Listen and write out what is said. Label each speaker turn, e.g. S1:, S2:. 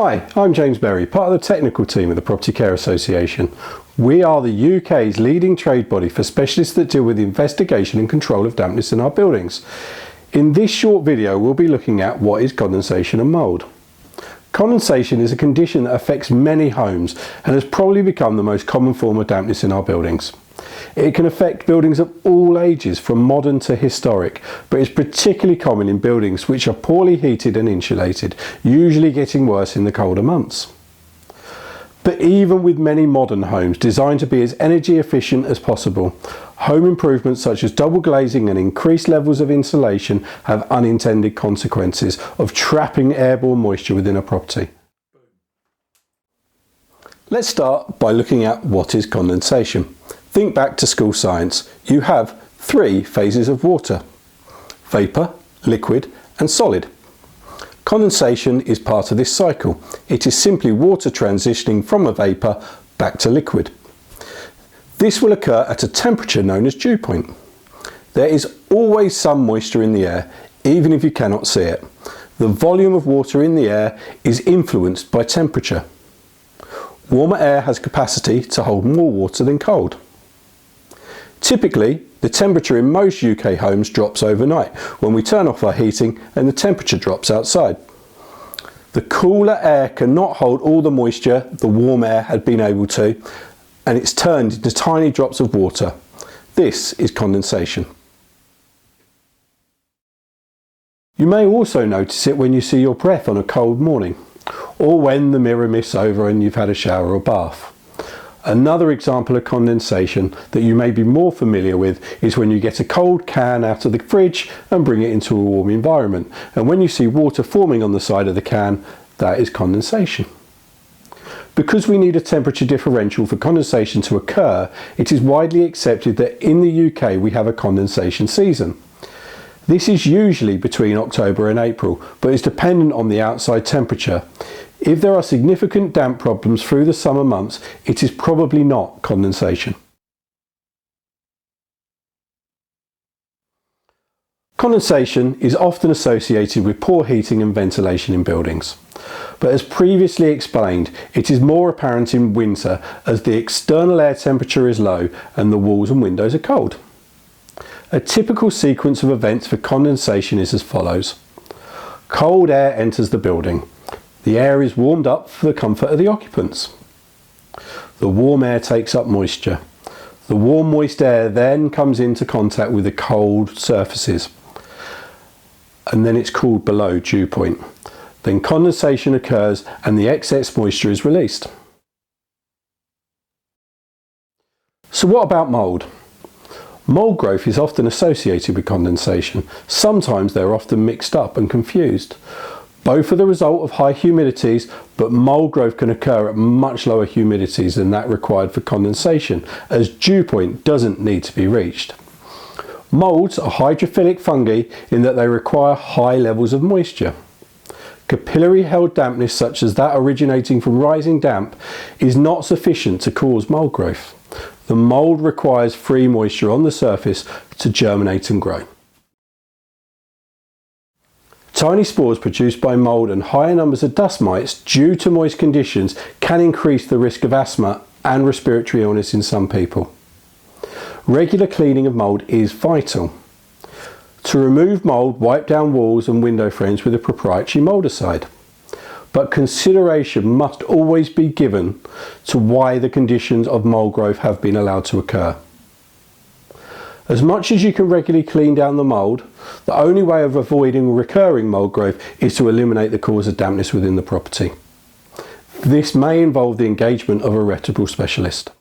S1: Hi, I'm James Berry, part of the technical team of the Property Care Association. We are the UK's leading trade body for specialists that deal with the investigation and control of dampness in our buildings. In this short video, we'll be looking at what is condensation and mould. Condensation is a condition that affects many homes and has probably become the most common form of dampness in our buildings. It can affect buildings of all ages, from modern to historic, but is particularly common in buildings which are poorly heated and insulated, usually getting worse in the colder months. But even with many modern homes designed to be as energy efficient as possible, home improvements such as double glazing and increased levels of insulation have unintended consequences of trapping airborne moisture within a property. Let's start by looking at what is condensation. Think back to school science. You have three phases of water: vapour, liquid and solid. Condensation is part of this cycle. It is simply water transitioning from a vapour back to liquid. This will occur at a temperature known as dew point. There is always some moisture in the air, even if you cannot see it. The volume of water in the air is influenced by temperature. Warmer air has capacity to hold more water than cold. Typically, the temperature in most UK homes drops overnight when we turn off our heating and the temperature drops outside. The cooler air cannot hold all the moisture the warm air had been able to, and it's turned into tiny drops of water. This is condensation. You may also notice it when you see your breath on a cold morning, or when the mirror mists over and you've had a shower or bath. Another example of condensation that you may be more familiar with is when you get a cold can out of the fridge and bring it into a warm environment, and when you see water forming on the side of the can, that is condensation. Because we need a temperature differential for condensation to occur, it is widely accepted that in the UK we have a condensation season. This is usually between October and April, but is dependent on the outside temperature. If there are significant damp problems through the summer months, it is probably not condensation. Condensation is often associated with poor heating and ventilation in buildings. But as previously explained, it is more apparent in winter as the external air temperature is low and the walls and windows are cold. A typical sequence of events for condensation is as follows. Cold air enters the building. The air is warmed up for the comfort of the occupants. The warm air takes up moisture. The warm moist air then comes into contact with the cold surfaces, and then it's cooled below dew point. Then condensation occurs and the excess moisture is released. So what about mould? Mould growth is often associated with condensation. Sometimes they're often mixed up and confused. Both are the result of high humidities, but mould growth can occur at much lower humidities than that required for condensation, as dew point doesn't need to be reached. Moulds are hydrophilic fungi in that they require high levels of moisture. Capillary held dampness, such as that originating from rising damp, is not sufficient to cause mould growth. The mould requires free moisture on the surface to germinate and grow. Tiny spores produced by mould and higher numbers of dust mites due to moist conditions can increase the risk of asthma and respiratory illness in some people. Regular cleaning of mould is vital. To remove mould, wipe down walls and window frames with a proprietary moldicide. But consideration must always be given to why the conditions of mould growth have been allowed to occur. As much as you can regularly clean down the mould, the only way of avoiding recurring mould growth is to eliminate the cause of dampness within the property. This may involve the engagement of a reputable specialist.